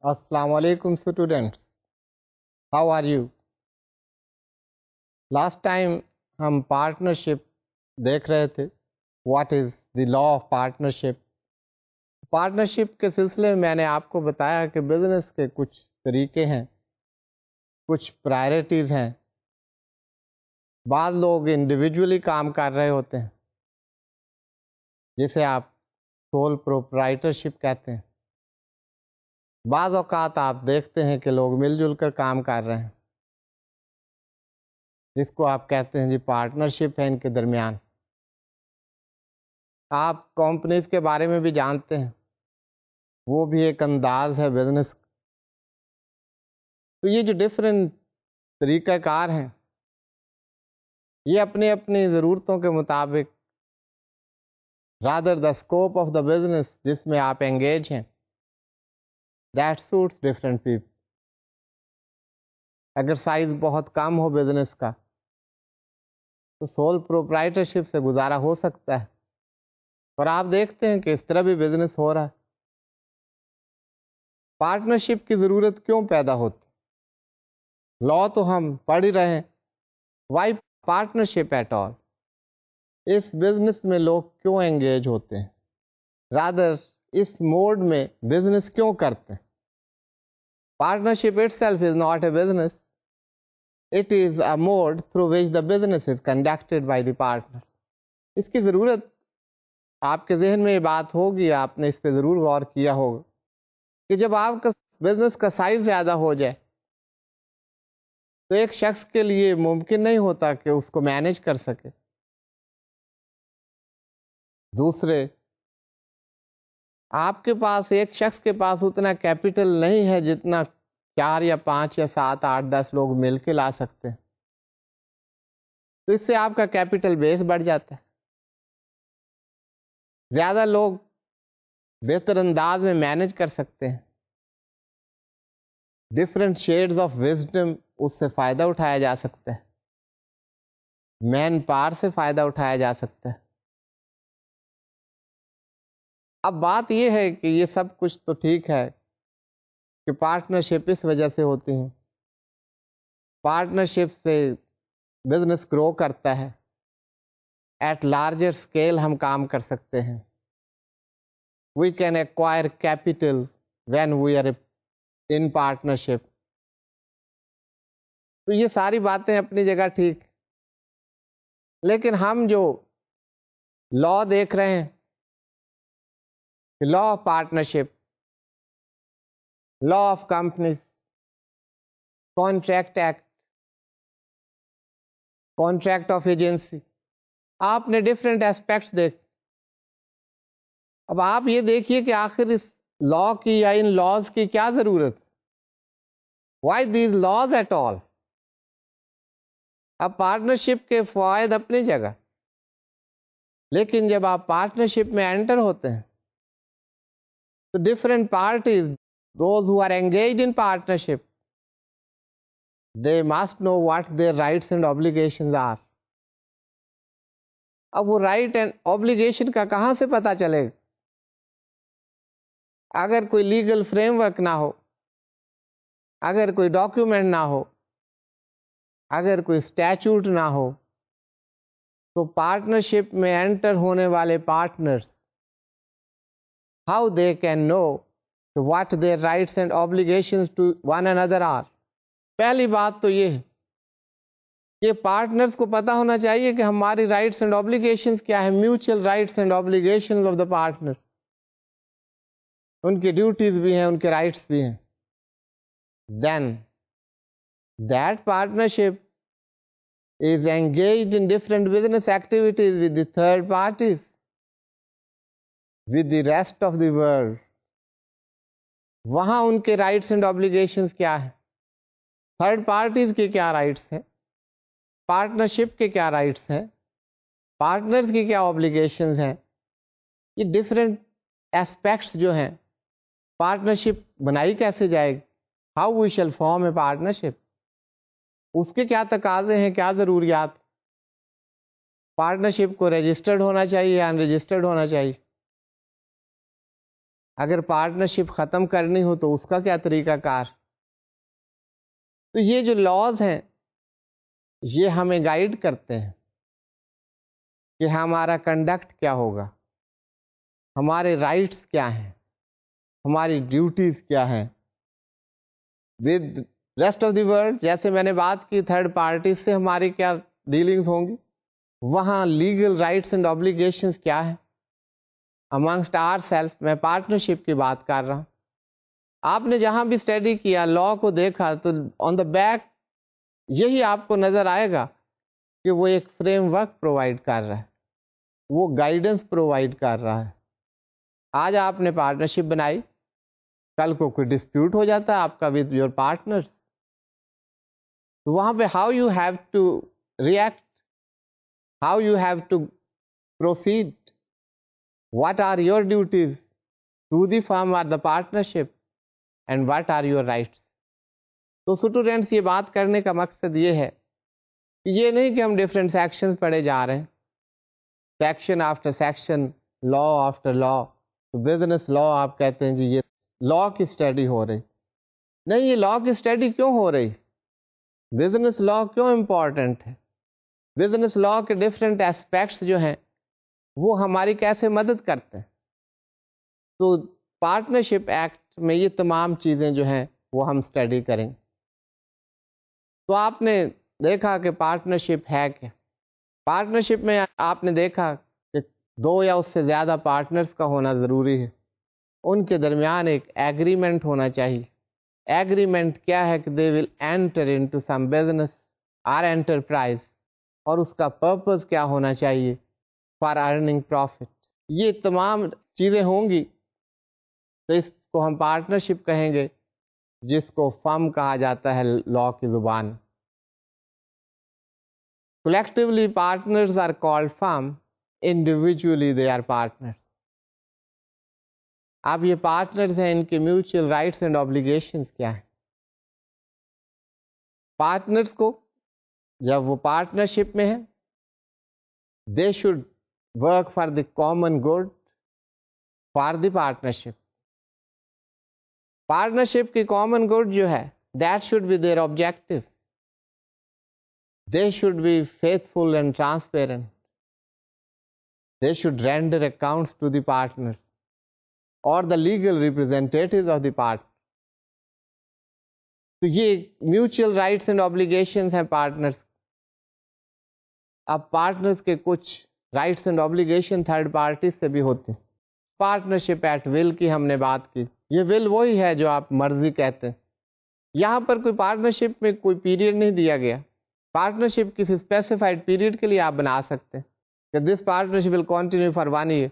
السلام علیکم students, how are you? Last time ہم پارٹنرشپ دیکھ رہے تھے. What is the law of partnership? Partnership کے سلسلے میں نے آپ کو بتایا کہ بزنس کے کچھ طریقے ہیں، کچھ پرائرٹیز ہیں. بعض لوگ انڈیویجولی کام کر رہے ہوتے ہیں جسے آپ سول پروپرائٹرشپ کہتے ہیں. بعض اوقات آپ دیکھتے ہیں کہ لوگ مل جل کر کام کر رہے ہیں، جس کو آپ کہتے ہیں جی پارٹنرشپ ہے ان کے درمیان. آپ کمپنیز کے بارے میں بھی جانتے ہیں، وہ بھی ایک انداز ہے بزنس. تو یہ جو ڈفرینٹ طریقہ کار ہیں، یہ اپنی اپنی ضرورتوں کے مطابق rather the scope of the business جس میں آپ انگیج ہیں دیٹ سوٹس ڈفرینٹ پیپل. اگر سائز بہت کم ہو بزنس کا تو سول پروپرائٹرشپ سے گزارا ہو سکتا ہے، اور آپ دیکھتے ہیں کہ اس طرح بھی بزنس ہو رہا ہے. پارٹنرشپ کی ضرورت کیوں پیدا ہوتی؟ لا تو ہم پڑھ ہی رہے ہیں. Why partnership at all? اس بزنس میں لوگ کیوں انگیج ہوتے ہیں، رادر اس موڈ میں بزنس کیوں کرتے ہیں؟ Partnership itself is not a business. It is a mode through which the business is conducted by the partner. اس کی ضرورت آپ کے ذہن میں یہ بات ہوگی، آپ نے اس پہ ضرور غور کیا ہوگا کہ جب آپ کا بزنس کا سائز زیادہ ہو جائے تو ایک شخص کے لیے ممکن نہیں ہوتا کہ اس کو مینیج کر سکے. دوسرے، آپ کے پاس ایک شخص کے پاس اتنا کیپٹل نہیں ہے جتنا 4 یا 5 یا 7 8 10 لوگ مل کے لا سکتے ہیں. تو اس سے آپ کا کیپٹل بیس بڑھ جاتا ہے. زیادہ لوگ بہتر انداز میں مینیج کر سکتے ہیں. ڈفرینٹ شیڈز آف وزڈم اس سے فائدہ اٹھایا جا سکتا ہے. مین پاور سے فائدہ اٹھایا جا سکتا ہے. اب بات یہ ہے کہ یہ سب کچھ تو ٹھیک ہے کہ پارٹنرشپ اس وجہ سے ہوتی ہیں. پارٹنرشپ سے بزنس گرو کرتا ہے. ایٹ لارجر اسکیل ہم کام کر سکتے ہیں. We can acquire capital when we are in partnership. تو یہ ساری باتیں اپنی جگہ ٹھیک، لیکن ہم جو لا دیکھ رہے ہیں، لا of partnership, law of companies, contract act, contract of agency, آپ نے ڈفرینٹ ایسپیکٹس دیکھ. اب آپ یہ دیکھیے کہ آخر اس لا کی یا ان لاز کی کیا ضرورت؟ Why these laws at all? اب پارٹنرشپ کے فوائد اپنی جگہ، لیکن جب آپ پارٹنرشپ میں انٹر ہوتے ہیں تو different parties, those who are engaged in partnership, they must know what their rights and obligations are. اب وہ رائٹ اینڈ obligation کا کہاں سے پتا چلے گا؟ اگر کوئی لیگل فریم ورک نہ ہو، اگر کوئی ڈاکیومنٹ نہ ہو، اگر کوئی اسٹیچوٹ نہ ہو، تو پارٹنرشپ میں انٹر ہونے والے partners how they can know what their rights and obligations to one another are. پہلی بات تو یہ ہے کہ پارٹنرز کو پتا ہونا چاہیے کہ ہماری رائٹس اینڈ آبلیگیشنز کیا ہے. Mutual rights and obligations of the partner, ان کی ڈیوٹیز بھی ہیں، ان کے رائٹس بھی ہیں. Then that partnership is engaged in different business activities with the third parties, with the rest of the world. وہاں ان کے رائٹس اینڈ آبلیگیشنز کیا ہیں، تھرڈ پارٹیز کے کیا رائٹس ہیں، پارٹنرشپ کے کیا رائٹس ہیں، پارٹنرز کی کیا آبلیگیشنز ہیں. یہ ڈفرینٹ ایسپیکٹس جو ہیں، پارٹنرشپ بنائی کیسے جائے گی، how we shall form a partnership, اس کے کیا تقاضے ہیں، کیا ضروریات. پارٹنرشپ کو رجسٹرڈ ہونا چاہیے یا ان رجسٹرڈ ہونا چاہیے. اگر پارٹنرشپ ختم کرنی ہو تو اس کا کیا طریقہ کار. تو یہ جو لاز ہیں یہ ہمیں گائیڈ کرتے ہیں کہ ہمارا کنڈکٹ کیا ہوگا، ہمارے رائٹس کیا ہیں، ہماری ڈیوٹیز کیا ہیں with rest of the world. جیسے میں نے بات کی تھرڈ پارٹی سے ہماری کیا ڈیلنگز ہوں گی، وہاں لیگل رائٹس اینڈ آبلیگیشنز کیا ہیں امانگسٹ آر سیلف. میں پارٹنرشپ کی بات کر رہا ہوں. آپ نے جہاں بھی اسٹڈی کیا لا کو دیکھا تو آن دا بیک یہی آپ کو نظر آئے گا کہ وہ ایک فریم ورک پرووائڈ کر رہا ہے، وہ گائیڈنس پرووائڈ کر رہا ہے. آج آپ نے پارٹنرشپ بنائی، کل کو کوئی ڈسپیوٹ ہو جاتا ہے آپ کا ود یور پارٹنر، تو وہاں پہ how you have to react, how you have to proceed, what are your duties to the firm or the partnership and what are your rights. تو اسٹوڈینٹس یہ بات کرنے کا مقصد یہ ہے کہ یہ نہیں کہ ہم ڈفرینٹ سیکشن پڑھے جا رہے ہیں، سیکشن آفٹر سیکشن، لا آفٹر لا. تو بزنس لا آپ کہتے ہیں جی یہ لا کی اسٹڈی ہو رہی. نہیں، یہ لا کی اسٹڈی کیوں ہو رہی؟ بزنس لا کیوں امپورٹنٹ ہے؟ بزنس لا کے ڈفرینٹ اسپیکٹس جو ہیں وہ ہماری کیسے مدد کرتے ہیں؟ تو پارٹنرشپ ایکٹ میں یہ تمام چیزیں جو ہیں وہ ہم اسٹڈی کریں. تو آپ نے دیکھا کہ پارٹنرشپ ہے کیا. پارٹنرشپ میں آپ نے دیکھا کہ دو یا اس سے زیادہ پارٹنرز کا ہونا ضروری ہے، ان کے درمیان ایک ایگریمنٹ ہونا چاہیے. ایگریمنٹ کیا ہے کہ they will enter into some business or enterprise, اور اس کا پرپز کیا ہونا چاہیے، فار ارننگ پروفٹ. یہ تمام چیزیں ہوں گی تو اس کو ہم پارٹنرشپ کہیں گے، جس کو فرم کہا جاتا ہے لا کی زبان. Collectively partners are called firm, individually they are partners. اب یہ پارٹنرز ہیں، ان کے میوچل رائٹس اینڈ آبلیگیشنز کیا ہیں؟ پارٹنرز کو جب وہ پارٹنرشپ میں ہیں they should work for the common good for the partnership. Partnership کی کامن گڈ جو ہے that should be their objective. They should be faithful and transparent. They should render accounts to the partners or the legal representatives of the partner. تو یہ mutual rights and obligations ہیں partners. اب partners کے کچھ rights and obligation third parties سے بھی ہوتے ہیں. پارٹنرشپ ایٹ ول کی ہم نے بات کی. یہ ول وہی ہے جو آپ مرضی کہتے ہیں. یہاں پر کوئی پارٹنرشپ میں کوئی پیریڈ نہیں دیا گیا. پارٹنرشپ کسی اسپیسیفائڈ پیریڈ کے لیے آپ بنا سکتے ہیں کہ this partnership will continue for 1 year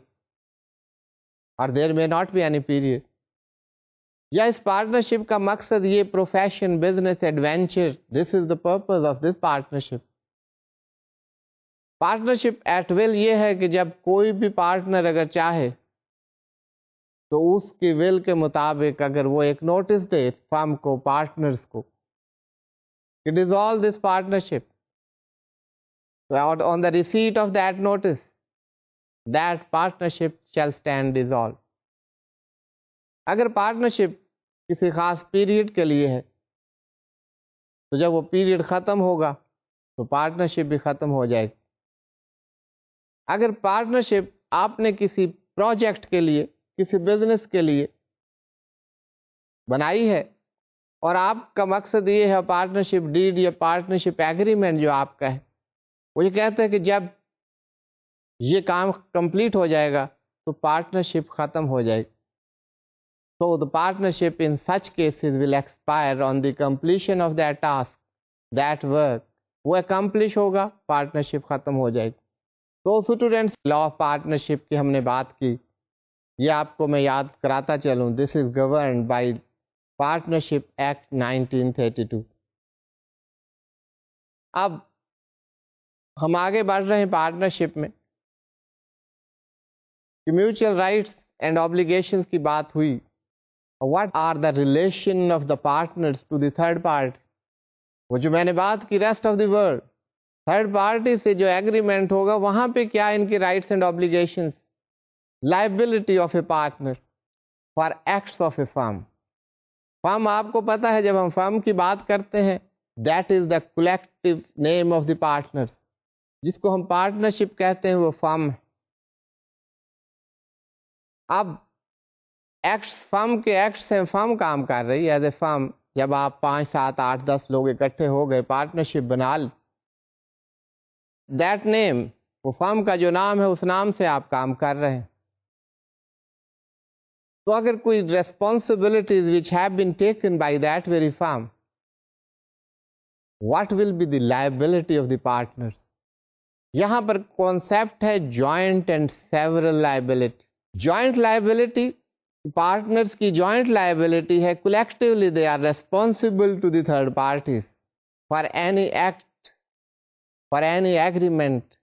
اور دیر میں ناٹ بی اینی پیریڈ. یا اس پارٹنرشپ کا مقصد یہ profession, business, adventure, this is the purpose of this partnership. Partnership at will یہ ہے کہ جب کوئی بھی پارٹنر اگر چاہے تو اس کی ول کے مطابق اگر وہ ایک نوٹس دے فرم کو، پارٹنرز کو، to dissolve this partnership. So on the receipt of that notice, that partnership shall stand dissolved. اگر پارٹنرشپ کسی خاص پیریڈ کے لیے ہے تو جب وہ پیریڈ ختم ہوگا تو پارٹنرشپ بھی ختم ہو جائے گی. اگر پارٹنرشپ آپ نے کسی پروجیکٹ کے لیے، کسی بزنس کے لیے بنائی ہے اور آپ کا مقصد یہ ہے پارٹنرشپ ڈیڈ یا پارٹنرشپ ایگریمنٹ جو آپ کا ہے، وہ یہ کہتا ہے کہ جب یہ کام کمپلیٹ ہو جائے گا تو پارٹنرشپ ختم ہو جائے گی. So the partnership in such cases will expire on the completion of that task, that work. وہ accomplish ہوگا، پارٹنرشپ ختم ہو جائے گی. تو اسٹوڈینٹس لا آف پارٹنرشپ کی ہم نے بات کی، یہ آپ کو میں یاد کراتا چلوں. This is governed by partnership act 1932. اب ہم آگے بڑھ رہے ہیں پارٹنرشپ میں. میوچل رائٹس اینڈ آبلیگیشنز کی بات ہوئی. What are the relation of the partners to the third party? وہ جو میں نے بات کی rest of the world, third party سے جو ایگریمنٹ ہوگا وہاں پہ کیا ان کی rights and obligations? Liability of a partner. for acts of a firm. Firm آپ کو پتا ہے جب ہم فرم کی بات کرتے ہیں that is the collective name of the partner. جس کو ہم پارٹنرشپ کہتے ہیں وہ فرم. اب ایکٹس فرم کے ایکٹس ہیں, فرم کام کر رہی ایز اے فرم. جب آپ 5 7 8 10 لوگ اکٹھے ہو گئے پارٹنرشپ بنا لی, دیٹ نیم وہ فرم کا جو نام ہے اس نام سے آپ کام کر رہے ہیں. تو اگر کوئی responsibilities which have been taken by that very firm, what will be the liability of the partners? یہاں پر کانسیپٹ ہے joint and several liability. joint liability, partners کی joint liability ہے, collectively they are responsible to the third parties for any act, for any agreement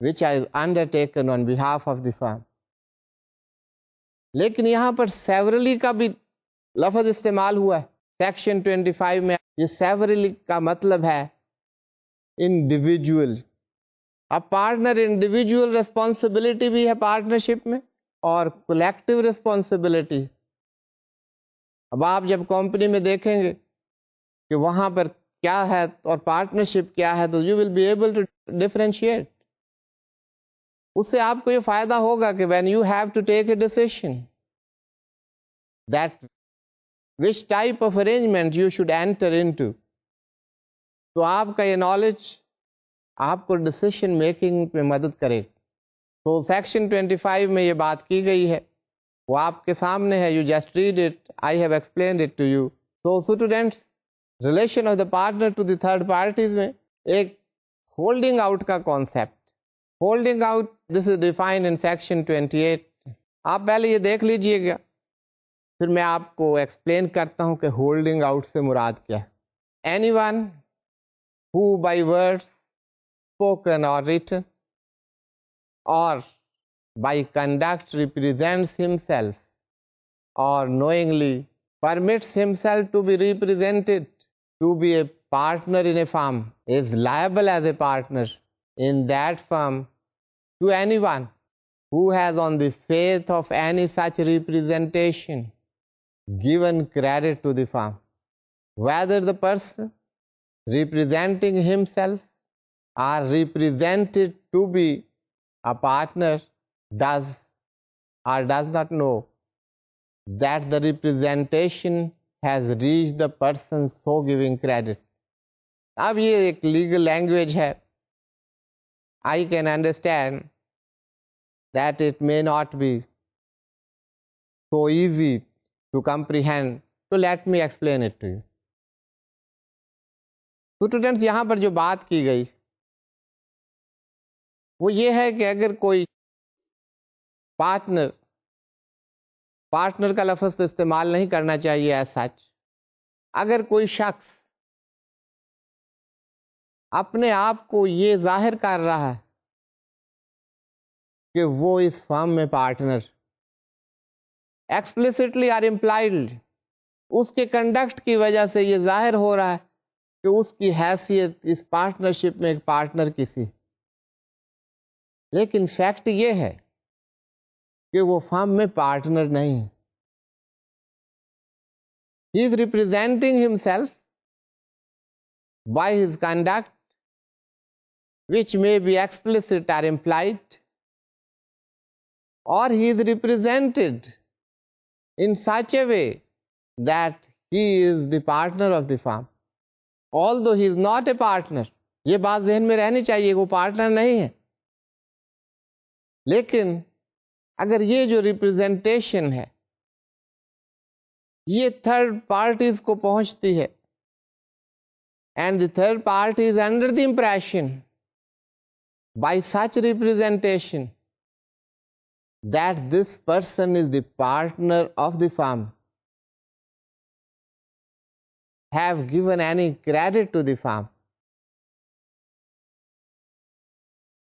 which is undertaken on behalf of the firm. لیکن یہاں پر severally کا بھی لفظ استعمال ہوا ہے سیکشن 25 میں. یہ سیورلی کا مطلب ہے انڈیویجول. اب پارٹنر انڈیویجول ریسپانسبلٹی بھی ہے پارٹنرشپ میں اور کولیکٹیو ریسپانسبلٹی. اب آپ جب کمپنی میں دیکھیں گے کہ وہاں پر کیا ہے اور پارٹنرشپ کیا ہے تو you will be able to differentiate. اس سے آپ کو یہ فائدہ ہوگا کہ when you have to take a decision that which type of arrangement you should enter into, تو آپ کا یہ نالج آپ کو ڈسیشن میکنگ میں مدد کرے. تو سیکشن 25 میں یہ بات کی گئی ہے, وہ آپ کے سامنے ہے. You just read it, I have explained it to you. So students, relation of the partner to the third parties میں ایک ہولڈنگ آؤٹ کا concept. Holding out this is defined in section 28. آپ پہلے یہ دیکھ لیجئے گا, پھر میں آپ کو ایکسپلین کرتا ہوں کہ ہولڈنگ آؤٹ سے مراد کیا ہے. Any one who by words spoken or written or by conduct represents himself or knowingly permits himself to be represented to be a partner in a firm is liable as a partner in that firm to anyone who has on the faith of any such representation given credit to the firm, whether the person representing himself or represented to be a partner does or does not know that the representation has reached the person so giving credit. اب یہ ایک legal language ہے. I can understand that it may not be so easy to comprehend, so let me explain it to you. Students, یہاں پر جو بات کی گئی وہ یہ ہے کہ اگر کوئی پارٹنر کا لفظ تو استعمال نہیں کرنا چاہیے ایز سچ. اگر کوئی شخص اپنے آپ کو یہ ظاہر کر رہا ہے کہ وہ اس فرم میں پارٹنر ایکسپلسٹلی اور امپلائڈلی, اس کے کنڈکٹ کی وجہ سے یہ ظاہر ہو رہا ہے کہ اس کی حیثیت اس پارٹنرشپ میں ایک پارٹنر کسی, لیکن فیکٹ یہ ہے کہ وہ فرم میں پارٹنر نہیں. He is representing himself by his conduct, which may be explicit or implied, or he is represented in such a way that he is the partner of the firm, although he is not a partner. یہ بات ذہن میں رہنی چاہیے, وہ partner نہیں ہے. لیکن اگر یہ جو ریپرزینٹیشن ہے یہ تھرڈ پارٹیز کو پہنچتی ہے, and the third party is under the impression by such representation that this person is the partner of the firm, have given any credit to the firm.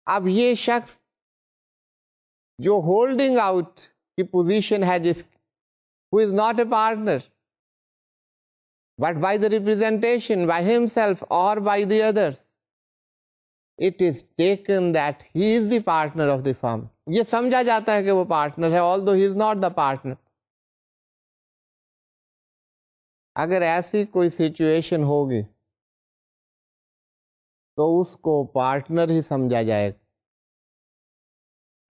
اب یہ شخص جو ہولڈنگ آؤٹ کی position ہے, جس who is not a partner but by the representation by himself or by the others, it is taken that he is the partner of the firm. یہ سمجھا جاتا ہے کہ وہ پارٹنر ہے although he is not the partner. اگر ایسی کوئی سچویشن ہوگی تو اس کو پارٹنر ہی سمجھا جائے گا.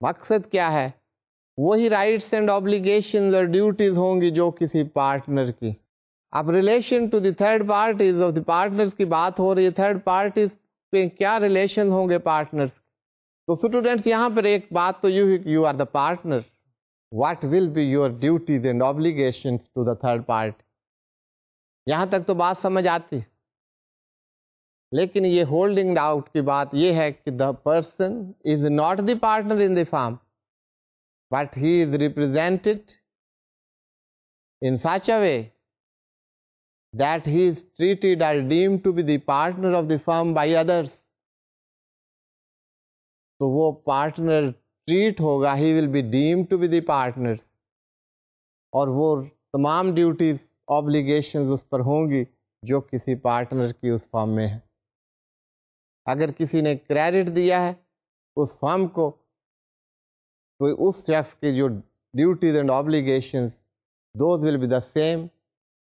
مقصد کیا ہے؟ وہی رائٹس اینڈ آبلیگیشنز اور ڈیوٹیز ہوں گی جو کسی پارٹنر کی. اب relation to the third parties of the partners کی بات ہو رہی ہے. تھرڈ پارٹیز پہ کیا ریلیشن ہوں گے پارٹنرز؟ تو اسٹوڈینٹس یہاں پر ایک بات تو you are the partner. What will be your duties and obligation to the third party? یہاں تک تو بات سمجھ آتی. لیکن یہ ہولڈنگ آؤٹ کی بات یہ ہے کہ the person is not the partner in the form but he is represented in such a way that he is treated or deemed to be the partner of the firm by others. تو وہ partner treat ہوگا, he will be deemed to be the partner, اور وہ تمام duties obligations اس پر ہوں گی جو کسی پارٹنر کی اس فرم میں ہے. اگر کسی نے کریڈٹ دیا ہے اس فرم کو تو اس شخص کی جو duties and obligations those will be the same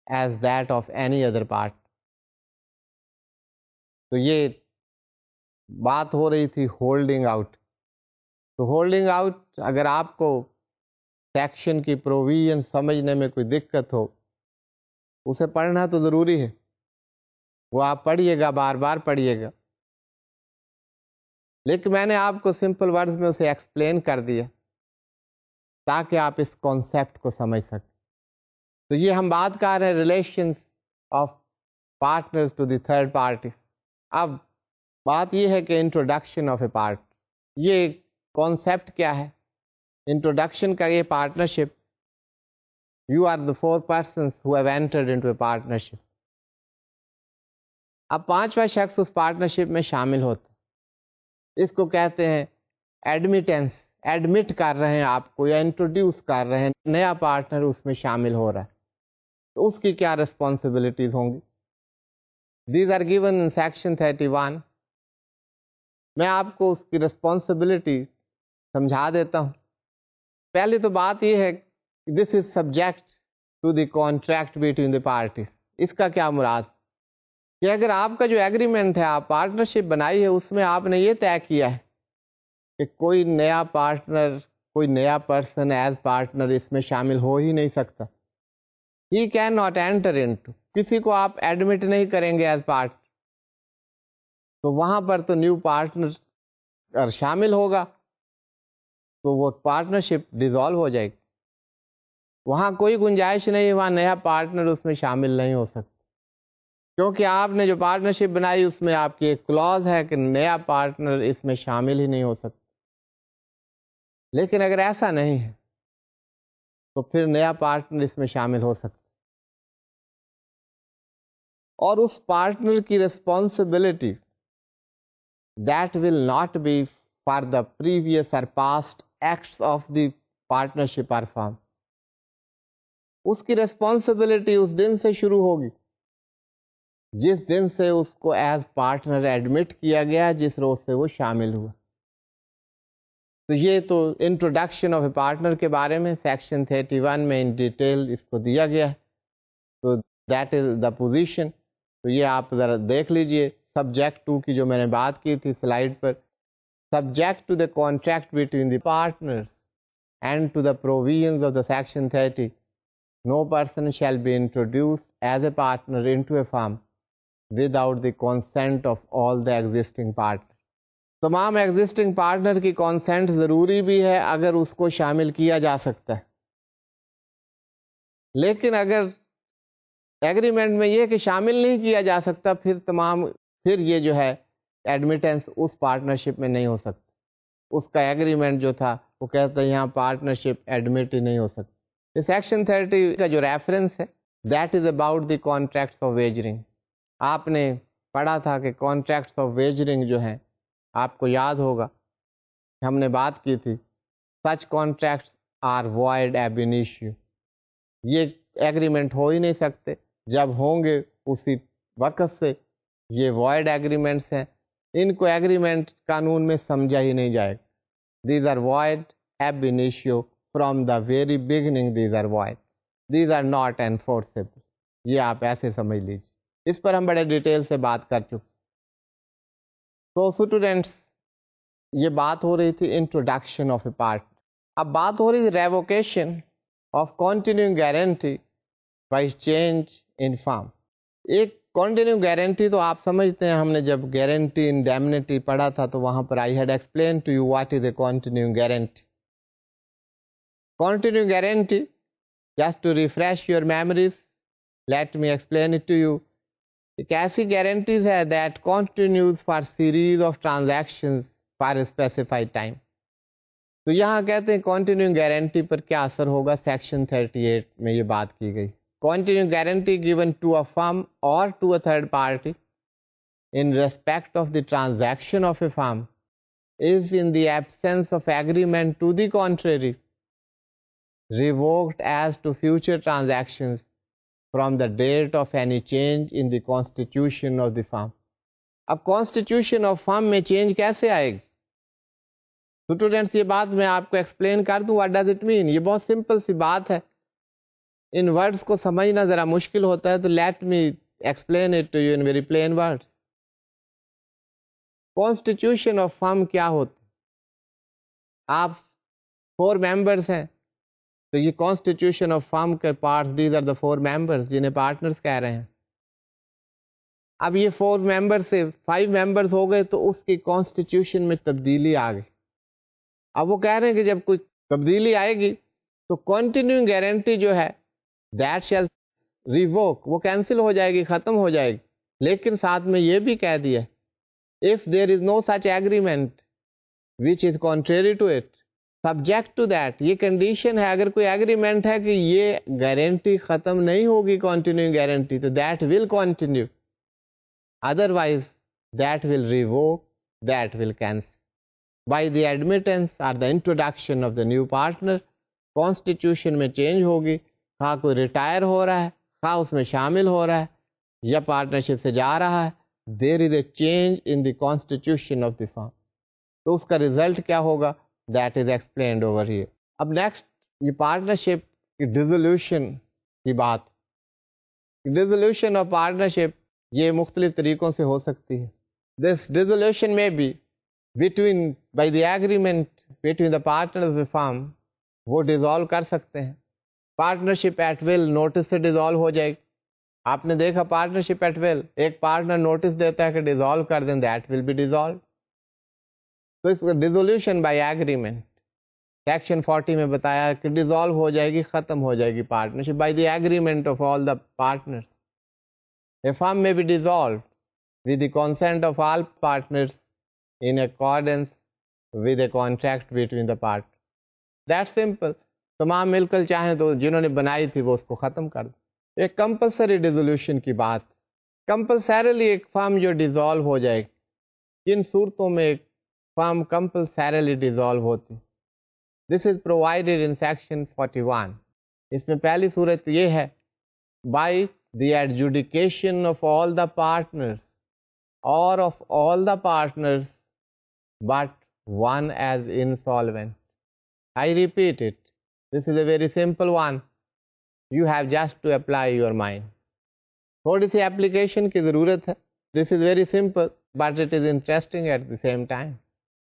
as that of any other part. تو یہ بات ہو رہی تھی ہولڈنگ آؤٹ. تو ہولڈنگ آؤٹ اگر آپ کو سیکشن کی پروویژن سمجھنے میں کوئی دقت ہو, اسے پڑھنا تو ضروری ہے, وہ آپ پڑھیے گا, بار بار پڑھیے گا, لیکن میں نے آپ کو سمپل ورڈز میں اسے ایکسپلین کر دیا تاکہ آپ اس کانسیپٹ کو سمجھ سکیں. تو یہ ہم بات کر رہے ہیں relations of partners to the third party. اب بات یہ ہے کہ انٹروڈکشن آف اے پارٹ, یہ کانسیپٹ کیا ہے انٹروڈکشن کا؟ یہ partnership, you are the 4 persons who have entered into a partnership. اب 5واں شخص اس پارٹنرشپ میں شامل ہوتا, اس کو کہتے ہیں ایڈمیٹنس. ایڈمٹ کر رہے ہیں آپ کو یا انٹروڈیوس کر رہے ہیں, نیا پارٹنر اس میں شامل ہو رہا ہے, تو اس کی کیا ریسپانسبلٹیز ہوں گی؟ These are given in section 31. میں آپ کو اس کی ریسپانسبلٹی سمجھا دیتا ہوں. پہلی تو بات یہ ہے کہ this is subject to the contract between the parties. اس کا کیا مراد کہ اگر آپ کا جو ایگریمنٹ ہے, آپ پارٹنرشپ بنائی ہے, اس میں آپ نے یہ طے کیا ہے کہ کوئی نیا پارٹنر, کوئی نیا پرسن ایز پارٹنر اس میں شامل ہو ہی نہیں سکتا. He cannot enter into, کسی کو آپ ایڈمٹ نہیں کریں گے ایز پارٹ, تو وہاں پر تو نیو پارٹنر اگر شامل ہوگا تو وہ پارٹنرشپ ڈیزالو ہو جائے گی. وہاں کوئی گنجائش نہیں, وہاں نیا پارٹنر اس میں شامل نہیں ہو سکتا, کیونکہ آپ نے جو پارٹنرشپ بنائی اس میں آپ کی ایک کلوز ہے کہ نیا پارٹنر اس میں شامل ہی نہیں ہو سکتا. لیکن اگر ایسا نہیں ہے تو پھر نیا پارٹنر اس میں شامل ہو سکتا, اور اس پارٹنر کی responsibility that will not be for the previous or past acts of the partnership or firm. اس کی ریسپانسبلٹی اس دن سے شروع ہوگی جس دن سے اس کو ایز پارٹنر ایڈمٹ کیا گیا, جس روز سے وہ شامل ہوا. تو یہ تو انٹروڈکشن آف اے پارٹنر کے بارے میں سیکشن 31 میں ان ڈیٹیل اس کو دیا گیا ہے. تو دیٹ از دا پوزیشن. تو یہ آپ ذرا دیکھ لیجئے سبجیکٹ 2 کی جو میں نے بات کی تھی سلائڈ پر. Subject to the contract between the partner and to the provisions of the section 30, no person shall be introduced as a partner into a firm without the consent of all the existing partners. تمام existing partner کی consent ضروری بھی ہے اگر اس کو شامل کیا جا سکتا ہے. لیکن اگر ایگریمنٹ میں یہ کہ شامل نہیں کیا جا سکتا, پھر یہ جو ہے ایڈمیٹنس اس پارٹنرشپ میں نہیں ہو سکتا. اس کا ایگریمنٹ جو تھا وہ کہتا ہے یہاں پارٹنرشپ ایڈمٹ ہی نہیں ہو سکتی. سیکشن 30 کا جو ریفرنس ہے that is about the contracts of wagering. آپ نے پڑھا تھا کہ کانٹریکٹس آف ویجرنگ جو ہیں, آپ کو یاد ہوگا ہم نے بات کی تھی, سچ کانٹریکٹس آر وائڈ ایب انیشیو. یہ ایگریمنٹ ہو ہی نہیں سکتے, جب ہوں گے اسی وقت سے یہ وائڈ ایگریمنٹس ہیں. ان کو ایگریمنٹ قانون میں سمجھا ہی نہیں جائے گا. دیز آر وائڈ ایب انیشیو. From the very beginning these are void. These are not enforceable. یہ آپ ایسے سمجھ لیجیے، اس پر ہم بڑے ڈیٹیل سے بات کر چکے. تو اسٹوڈینٹس یہ بات ہو رہی تھی انٹروڈکشن آف اے پارٹ. اب بات ہو رہی تھی revocation of continuing guarantee by change in form. ایک کنٹینیو گارنٹی تو آپ سمجھتے ہیں، ہم نے جب گارنٹی انڈیمنٹی پڑھا تھا تو وہاں پر I had explained to you what is a continue guarantee. Continue guarantee, just to refresh your memories let me explain it to you. ایک ایسی گارنٹیز ہے that continues for series of transaction for a specified time. تو یہاں کہتے ہیں continue guarantee پر کیا اثر ہوگا، سیکشن 38 میں یہ بات کی گئی. Continuing guarantee given to a firm or to a third party in respect of the transaction of a firm is, in the absence of agreement to the contrary, revoked as to future transactions from the date of any change in the constitution of the firm. اب constitution of firm میں change کیسے آئے گی؟ Students یہ بات میں آپ کو ایکسپلین کر دوں. what does it mean؟ یہ بہت سمپل سی بات ہے، ان ورڈز کو سمجھنا ذرا مشکل ہوتا ہے، تو let me explain it to you in very plain words. Constitution of firm کیا ہوتا؟ آپ 4 ممبرس ہیں تو یہ کانسٹیٹیوشن آف فرم کے parts, these are the 4 members جنہیں پارٹنرس کہہ رہے ہیں. اب یہ 4 ممبر سے 5 ممبرس ہو گئے تو اس کی کانسٹیٹیوشن میں تبدیلی آ گئی. اب وہ کہہ رہے ہیں کہ جب کوئی تبدیلی آئے گی تو کنٹینیوئنگ گارنٹی جو ہے دیٹ شیل ریووک، وہ کینسل ہو جائے گی، ختم ہو جائے گی. لیکن ساتھ میں یہ بھی کہہ دیا if there is no such agreement which is contrary to it, subject to that، یہ کنڈیشن ہے، اگر کوئی ایگریمنٹ ہے کہ یہ گارنٹی ختم نہیں ہوگی کنٹینیو گارنٹی تو that will continue, otherwise that will revoke, that will cancel. By the admittance or the introduction of the new partner constitution میں چینج ہوگی، خواہ کوئی ریٹائر ہو رہا ہے، خواہ اس میں شامل ہو رہا ہے یا پارٹنرشپ سے جا رہا ہے، there is a change in the constitution of the firm. تو اس کا ریزلٹ کیا ہوگا، that is explained over here. اب نیکسٹ یہ پارٹنرشپ کی ڈیزولوشن کی بات. ڈیزولوشن آف پارٹنرشپ یہ مختلف طریقوں سے ہو سکتی ہے. دس ڈیزولوشن میں بھی between by the agreement between the partners of the firm, وہ ڈیزالو کر سکتے ہیں. پارٹنرشپ ایٹ ول نوٹس سے ڈیزالو ہو جائے گی. آپ نے دیکھا پارٹنرشپ ایٹ ول، ایک پارٹنر نوٹس دیتا ہے کہ ڈیزالو کر دیں، دیٹ ول بی ڈیزالو. تو اس کو ڈیزولوشن بائی ایگریمنٹ سیکشن 40 میں بتایا کہ ڈیزالو ہو جائے گی، ختم ہو جائے گی partnership by the agreement of all the partners. A firm may be dissolve with the consent of all partners in accordance with a contract between the parties. That's simple. تمام مل کر چاہیں تو جنہوں نے بنائی تھی وہ اس کو ختم کر دیں. ایک کمپلسری ڈیزولوشن کی بات، کمپلسریلی ایک فرم جو ڈیزالو ہو جائے گی، کن صورتوں میں ایک فرم کمپلسریلی ڈیزالو ہوتی؟ دس از پرووائڈیڈ ان سیکشن 41. اس میں پہلی صورت یہ ہے by the adjudication of all the partners or of all the partners but one as insolvent. I repeat it. This is a very simple one. You have just to apply your mind. تھوڑی سی application کی ضرورت ہے. This is very simple, but it is interesting at the same time.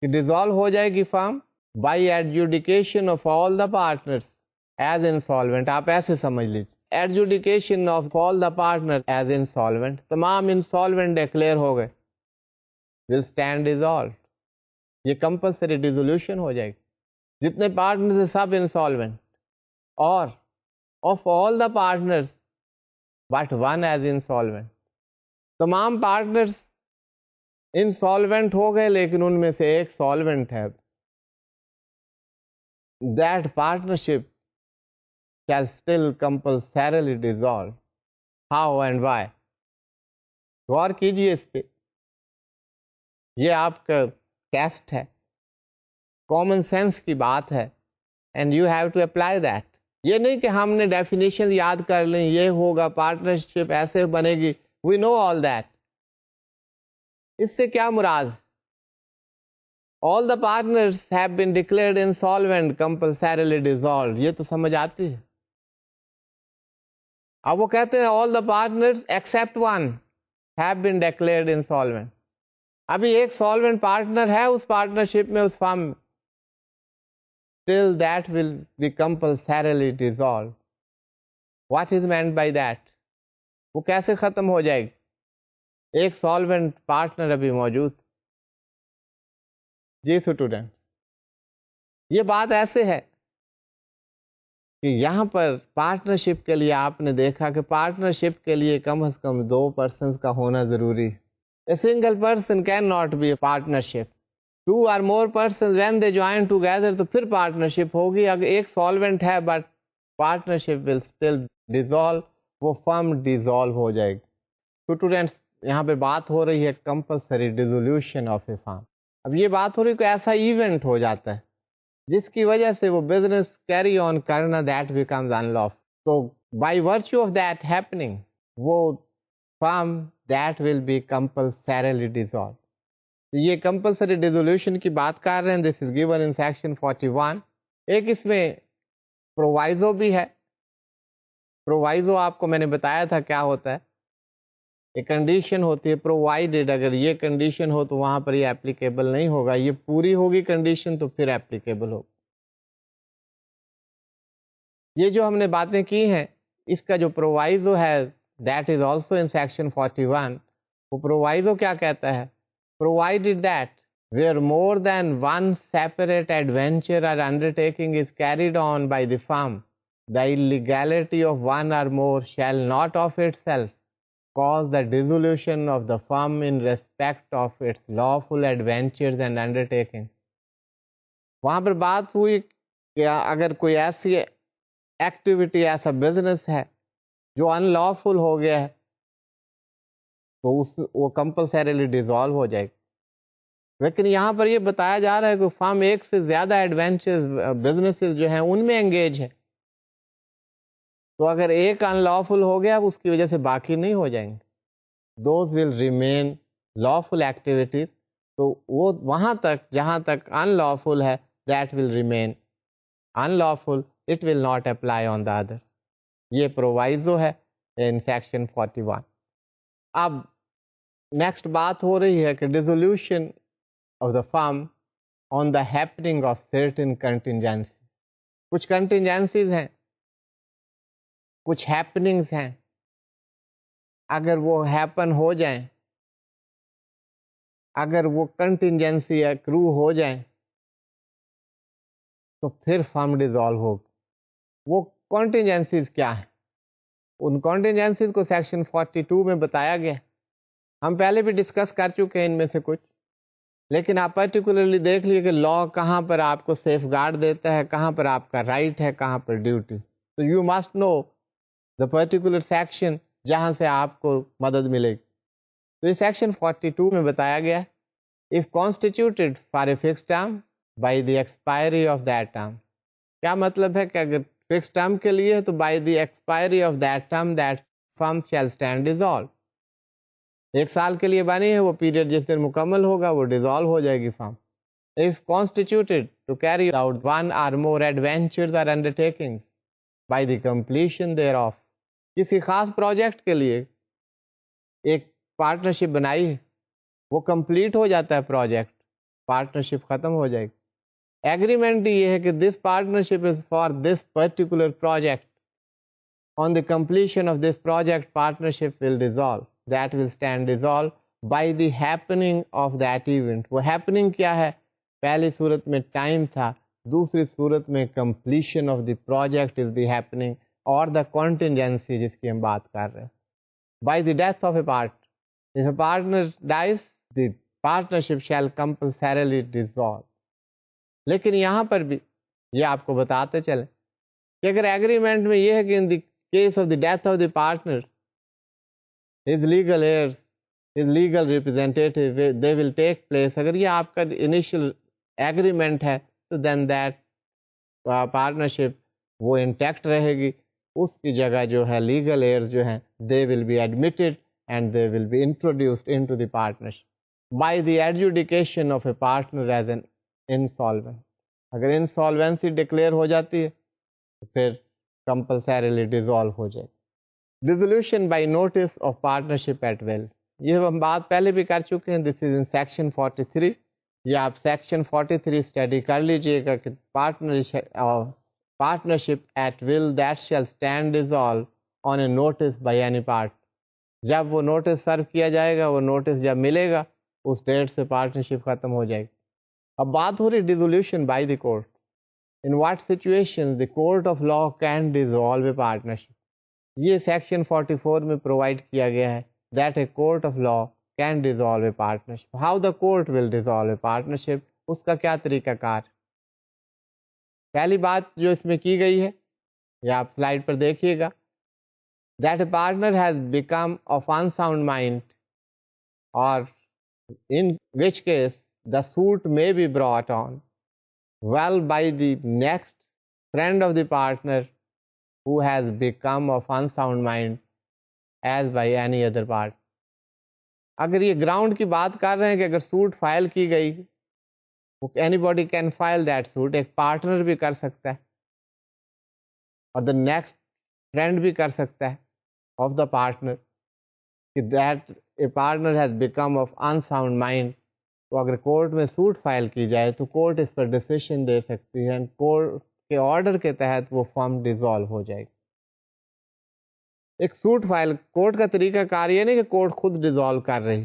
کہ dissolve ہو جائے گی firm by adjudication of all the partners as insolvent. آپ ایسے سمجھ لیجیے. Adjudication of all the partners as insolvent. تمام insolvent declare ہو گئے. Will stand dissolved. یہ کمپلسری ڈیزولوشن ہو جائے گی. جتنے پارٹنرز ہیں سب انسالوینٹ، اور of all the partners but one as insolvent. تمام پارٹنرز انسالوینٹ ہو گئے لیکن ان میں سے ایک سالوینٹ ہے. That partnership shall still compulsorily dissolve. How and why؟ غور کیجیے اس پہ. یہ آپ کا ٹیسٹ ہے، کامن سینس کی بات ہے، and you have to apply that. یہ نہیں کہ ہم نے ڈیفینیشن یاد کر لیں، یہ ہوگا پارٹنرشپ ایسے بنے گی، وی نو آل دیٹ. اس سے کیا مراد؟ All the partners have been declared insolvent compulsorily dissolved. یہ تو سمجھ آتی ہے. اب وہ کہتے ہیں all the partners except one have been declared insolvent. ابھی ایک سالوینٹ پارٹنر ہے اس پارٹنرشپ میں، اس فارم میں، till that will be compulsorily dissolved. What is meant by that? وہ کیسے ختم ہو جائے گی؟ ایک سالوینٹ پارٹنر ابھی موجود. جی اسٹوڈنٹ، یہ بات ایسے ہے کہ یہاں پر پارٹنرشپ کے لیے آپ نے دیکھا کہ پارٹنرشپ کے لیے کم از کم 2 پرسنز کا ہونا ضروری ہے. A single person cannot be a partnership. 2 or more persons when they join together تو پھر پارٹنرشپ ہوگی. اگر ایک سالوینٹ ہے but partnership will still dissolve، وہ فرم ڈیزالو ہو جائے گی. اسٹوڈینٹس، یہاں پہ بات ہو رہی ہے کمپلسری ڈیزولوشن آف اے فرم. اب یہ بات ہو رہی ہے کہ ایسا ایونٹ ہو جاتا ہے جس کی وجہ سے وہ بزنس کیری آن کرنا دیٹ بیکمز unlawful. تو by virtue of that happening وہ firm that will be compulsorily dissolve. یہ کمپلسری ڈیزولوشن کی بات کر رہے ہیں. This is given in section 41. ایک اس میں پرووائزو بھی ہے. پرووائزو آپ کو میں نے بتایا تھا کیا ہوتا ہے. ایک کنڈیشن ہوتی ہے پرووائڈیڈ، اگر یہ کنڈیشن ہو تو وہاں پر یہ اپلیکیبل نہیں ہوگا، یہ پوری ہوگی کنڈیشن تو پھر اپلیکیبل ہوگا. یہ جو ہم نے باتیں کی ہیں اس کا جو پرووائزو ہے that is also in section 41. وہ پرووائزو کیا کہتا ہے؟ provided that where more than one separate adventure or undertaking is carried on by the firm, the illegality of one or more shall not of itself cause the dissolution of the firm in respect of its lawful adventures and undertaking. وہاں پر بات ہوئی کہ اگر کوئی ایسی activity, ایسا business ہے جو ان لافل ہو گیا ہے تو وہ کمپلسریلی ڈیزالو ہو جائے گی. لیکن یہاں پر یہ بتایا جا رہا ہے کہ فرم ایک سے زیادہ ایڈونچرز بزنسز جو ہیں ان میں انگیج ہے، تو اگر ایک ان لافل ہو گیا اس کی وجہ سے باقی نہیں ہو جائیں گے. Those will remain lawful activities. تو وہ وہاں تک جہاں تک ان لافل ہے that will remain in lawful, it will not apply on the other. یہ پرووائزو ہے ان سیکشن 41. اب نیکسٹ بات ہو رہی ہے کہ dissolution of the firm on the happening of certain contingency. کچھ کنٹینجنسیز ہیں، کچھ ہیپننگز ہیں، اگر وہ ہیپن ہو جائیں، اگر وہ کنٹینجنسی اکرو ہو جائیں تو پھر فرم ڈیزالو ہوگی. وہ کنٹینجنسیز کیا ہیں؟ ان کنٹینجنسیز کو سیکشن 42 میں بتایا گیا. ہم پہلے بھی ڈسکس کر چکے ہیں ان میں سے کچھ، لیکن آپ پرٹیکولرلی دیکھ لیے کہ لا کہاں پر آپ کو سیف گارڈ دیتا ہے، کہاں پر آپ کا رائٹ ہے، کہاں پر ڈیوٹی. تو you must know the particular section جہاں سے آپ کو مدد ملے گی. تو یہ سیکشن 42 میں بتایا گیا ہے if constituted for a fix term by the expiry of that term. کیا مطلب ہے کہ اگر فکس ٹرم کے لیے تو by the expiry of that term that firm shell stand dissolve. 1 سال کے لیے بنی ہے، وہ پیریڈ جس دن مکمل ہوگا وہ ڈیزالو ہو جائے گی فرم. If constituted to carry out one or more adventures or undertakings by the completion thereof. کسی خاص پروجیکٹ کے لیے ایک پارٹنرشپ بنائی ہے، وہ کمپلیٹ ہو جاتا ہے پروجیکٹ، پارٹنرشپ ختم ہو جائے گی. ایگریمنٹ یہ ہے کہ this partnership is for this particular project. On the completion of this project partnership will dissolve, that will stand dissolve by the happening of that event. وہ ہیپننگ کیا ہے؟ پہلی صورت میں ٹائم تھا، دوسری صورت میں completion of the project is the happening اور دا کنٹینجنسی جس کی ہم بات کر رہے ہیں. By the death of a partner, if a partner dies the partnership shall compulsorily dissolve. لیکن یہاں پر بھی یہ آپ کو بتاتے چلیں کہ اگر ایگریمنٹ میں یہ ہے کہ in the case of the death of the partner his legal heirs, his legal representative they will take place. اگر یہ آپ کا انیشل ایگریمنٹ ہے تو then that partnership وہ انٹیکٹ رہے گی. اس کی جگہ جو ہے لیگل ایئرز جو ہیں they will be admitted and they will be introduced into the partnership by the adjudication of a partner as an insolvent. اگر insolvency declare ہو جاتی ہے تو پھر compulsorily dissolve ہو جائے. Dissolution by notice of partnership at will, یہ ہم بات پہلے بھی کر چکے ہیں. This is in section 43. یہ آپ سیکشن 43 اسٹڈی کر لیجئے گا کہ partnership at will that shall stand dissolve on a notice by any part. جب وہ نوٹس سرو کیا جائے گا، وہ نوٹس جب ملے گا اس ڈیٹ سے پارٹنرشپ ختم ہو جائے گی. اب بات ہو رہی dissolution by the court. In what situation the court of law can dissolve a partnership. یہ سیکشن 44 میں پرووائڈ کیا گیا ہے that a court of law can dissolve a partnership. How the court will dissolve a partnership, اس کا کیا طریقہ کار. پہلی بات جو اس میں کی گئی ہے یہ آپ سلائڈ پر دیکھیے گا. That a partner has become of unsound mind, or in which case the suit may be brought on well by the next friend of the partner who has become of unsound mind as by any other part. اگر یہ ground کی بات کر رہے ہیں کہ اگر suit file کی گئی، anybody can file that suit، ایک پارٹنر بھی کر سکتا ہے اور the next friend بھی کر سکتا ہے of the partner، that a partner has become of unsound mind. تو اگر کورٹ میں سوٹ فائل کی جائے تو کورٹ اس پر ڈیسیشن دے سکتی ہے، کورٹ کے آرڈر کے تحت وہ فرم ڈیزالو ہو جائے گی. ایک سوٹ فائل کورٹ کا طریقہ کار یہ نہیں کہ کورٹ خود ڈیزالو کر رہی،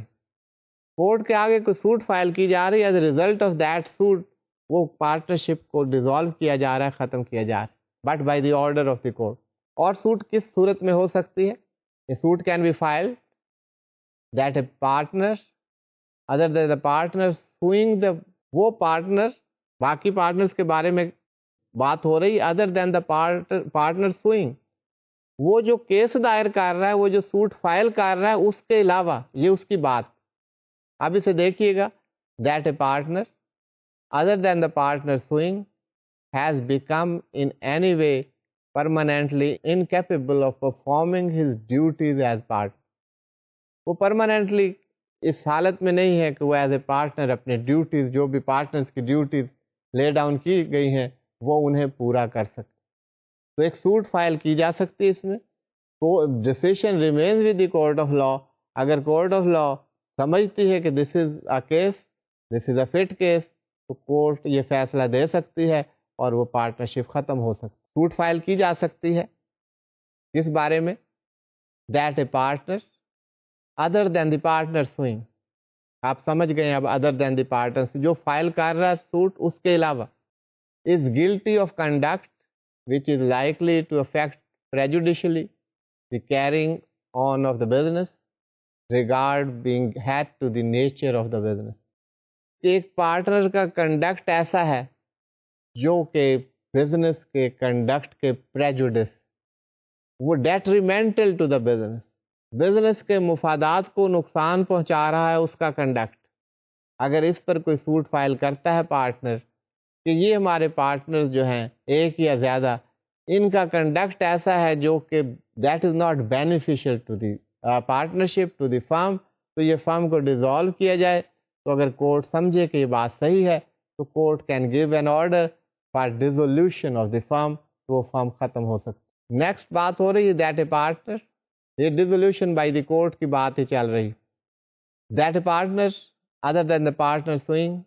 کورٹ کے آگے کوئی سوٹ فائل کی جا رہی ہے، as a result of that suit وہ پارٹنرشپ کو ڈیزالو کیا جا رہا ہے، ختم کیا جا رہا ہے، but by the order of the court. اور سوٹ کس صورت میں ہو سکتی ہے؟ A suit can be filed that a partner other than the partner suing the, وہ پارٹنر، باقی پارٹنرز کے بارے میں بات ہو رہی، other than the partner suing, وہ جو کیس دائر کر رہا ہے، وہ جو سوٹ فائل کر رہا ہے، اس کے علاوہ یہ اس کی بات. اب اسے دیکھیے گا، that a partner other than the partner suing has become in any way permanently incapable of performing his duties as partner. وہ permanently اس حالت میں نہیں ہے کہ وہ ایز اے پارٹنر اپنے ڈیوٹیز، جو بھی پارٹنرز کی ڈیوٹیز لے ڈاؤن کی گئی ہیں، وہ انہیں پورا کر سکے. تو ایک سوٹ فائل کی جا سکتی ہے. اس میں decision remains with the court of law. اگر کورٹ آف لا سمجھتی ہے کہ this is a case, this is a fit case, تو کورٹ یہ فیصلہ دے سکتی ہے اور وہ پارٹنرشپ ختم ہو سکتی. سوٹ فائل کی جا سکتی ہے کس بارے میں؟ That a partner other than the partner suing. آپ سمجھ گئے اب ادر دین دی پارٹنر جو فائل کر رہا ہے سوٹ، اس کے علاوہ is guilty of conduct which is likely to affect prejudicially the carrying on of the business regard being had to the nature of the business. ایک partner کا conduct ایسا ہے جو کہ بزنس کے کنڈکٹ کے پریجوڈس، وہ detrimental to the business, business کے مفادات کو نقصان پہنچا رہا ہے اس کا کنڈکٹ. اگر اس پر کوئی سوٹ فائل کرتا ہے پارٹنر کہ یہ ہمارے پارٹنر جو ہیں ایک یا زیادہ، ان کا کنڈکٹ ایسا ہے جو کہ that is not beneficial to the partnership to the firm, تو یہ فرم کو ڈیزالو کیا جائے. تو اگر کورٹ سمجھے کہ یہ بات صحیح ہے تو court can give an order for dissolution of the firm, تو وہ فرم ختم ہو سکتی. نیکسٹ بات ہو رہی ہے دیٹ اے پارٹنر، یہ ڈیزولوشن بائی دی کورٹ کی بات ہی چل رہی. That a partner other than the partner suing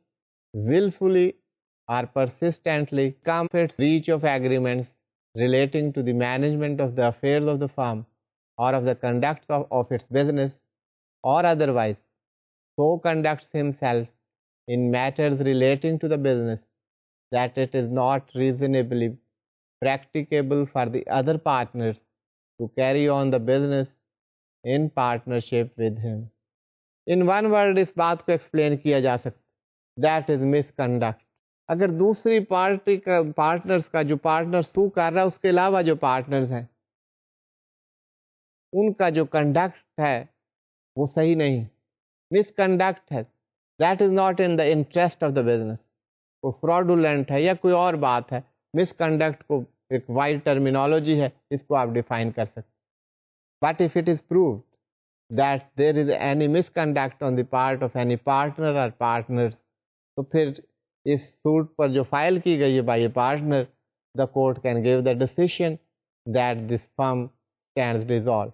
willfully or persistently commits breach of agreements relating to the management of the affairs of the firm or of the conduct of its business, or otherwise so conducts himself in matters relating to the business that it is not reasonably practicable for the other partners to carry on the business in partnership with him. In one word اس بات کو explain کیا جا سکتا، that is misconduct. اگر دوسری party کا partners کا جو پارٹنر سو کر رہا ہے اس کے علاوہ جو پارٹنرز ہیں ان کا جو کنڈکٹ ہے وہ صحیح نہیں، مس کنڈکٹ ہے، that is not in the interest of the business, وہ فراڈولنٹ ہے یا کوئی اور بات ہے. مس کنڈکٹ کو ایک وائڈ ٹرمینالوجی ہے، اس کو آپ ڈیفائن کر سکتے. But if it is proved that there is any miss conduct on the part of any partner اور پارٹنرز، تو پھر اس سوٹ پر جو فائل کی گئی ہے بائی اے partner, the court can give the decision that this firm stands dissolve.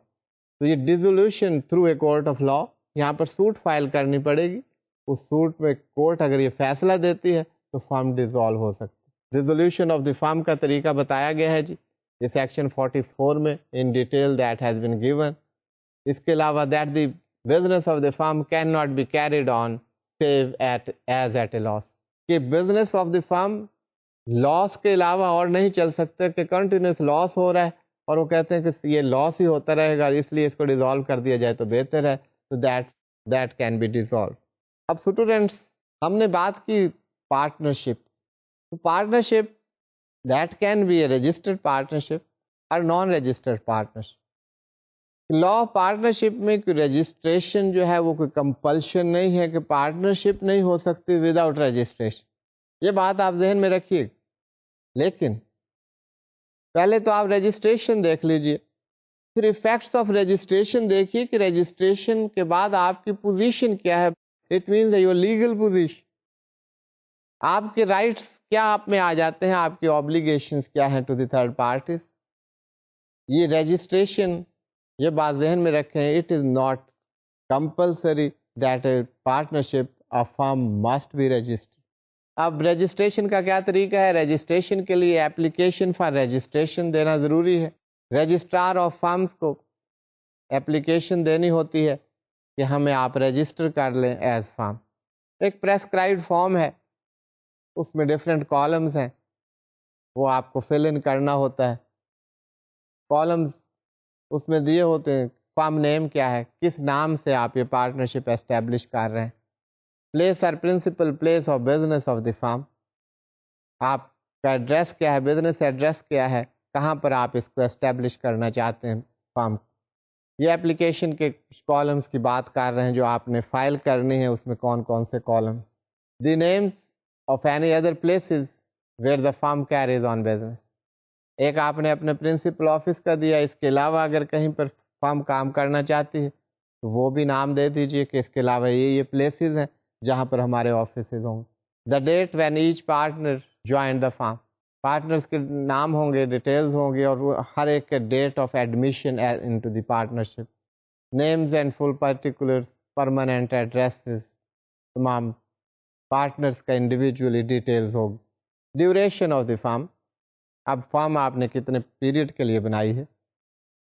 تو یہ dissolution through a court of law, یہاں پر سوٹ فائل کرنی پڑے گی، اس سوٹ میں کورٹ اگر یہ فیصلہ دیتی ہے تو فارم ڈیزالو ہو سکتی ہے۔ ریزولوشن آف دی فارم کا طریقہ بتایا گیا ہے جی، یہ سیکشن 44 میں in detail that has been given. اس کے علاوہ that the business of the firm can not be carried on save at as at a loss, کہ business of the firm loss کے علاوہ اور نہیں چل سکتے، کہ کنٹینیوس لاس ہو رہا ہے اور وہ کہتے ہیں کہ یہ لاس ہی ہوتا رہے گا، اس لیے اس کو ڈیزالو کر دیا جائے تو بہتر ہے، تو دیٹ کین بی ڈیزالو۔ اب اسٹوڈینٹس، ہم نے بات کی پارٹنرشپ، تو partnership that can be a registered partnership اور non registered partnership. Law partnership میں کوئی رجسٹریشن جو ہے وہ کوئی کمپلشن نہیں ہے کہ پارٹنرشپ نہیں ہو سکتی وداؤٹ رجسٹریشن، یہ بات آپ ذہن میں رکھیے۔ لیکن پہلے تو آپ رجسٹریشن دیکھ لیجئے، پھر ایفیکٹس آف رجسٹریشن دیکھیے کہ رجسٹریشن کے بعد آپ کی پوزیشن کیا ہے، it means your legal position, آپ کے رائٹس کیا آپ میں آ جاتے ہیں، آپ کی آبلیگیشنز کیا ہیں ٹو دی تھرڈ پارٹیز۔ یہ رجسٹریشن، یہ بات ذہن میں رکھیں، it is not compulsory that a partnership of firm must be registered. اب رجسٹریشن کا کیا طریقہ ہے؟ رجسٹریشن کے لیے اپلیکیشن فار رجسٹریشن دینا ضروری ہے، رجسٹرار آف فرمز کو اپلیکیشن دینی ہوتی ہے کہ ہمیں آپ رجسٹر کر لیں ایز فرم۔ ایک پریسکرائبڈ فارم ہے، اس میں ڈفرینٹ کالمز ہیں، وہ آپ کو فل ان کرنا ہوتا ہے۔ کالمز اس میں دیے ہوتے ہیں، فرم نیم کیا ہے، کس نام سے آپ یہ پارٹنرشپ اسٹیبلش کر رہے ہیں، place or principal place of business of the firm, آپ کا ایڈریس کیا ہے، بزنس ایڈریس کیا ہے، کہاں پر آپ اس کو اسٹیبلش کرنا چاہتے ہیں فرم۔ یہ اپلیکیشن کے کالمز کی بات کر رہے ہیں جو آپ نے فائل کرنی ہے، اس میں کون کون سے column. The names of any other places where the firm carries on business, ایک آپ نے اپنے پرنسپل آفس کا دیا، اس کے علاوہ اگر کہیں پر فرم کام کرنا چاہتی ہے تو وہ بھی نام دے دیجئے کہ اس کے علاوہ یہ پلیسز ہیں جہاں پر ہمارے آفیسز ہوں گے۔ The date when each partner join the firm, partners کے نام ہوں گے، ڈیٹیلز ہوں گے، اور وہ ہر ایک کے date of admission into the partnership, names and full particulars, permanent addresses, تمام پارٹنرز کا انڈیویجولی ڈیٹیلز ہوگی۔ ڈیوریشن آف دی فرم، اب فارم آپ نے کتنے پیریڈ کے لیے بنائی ہے،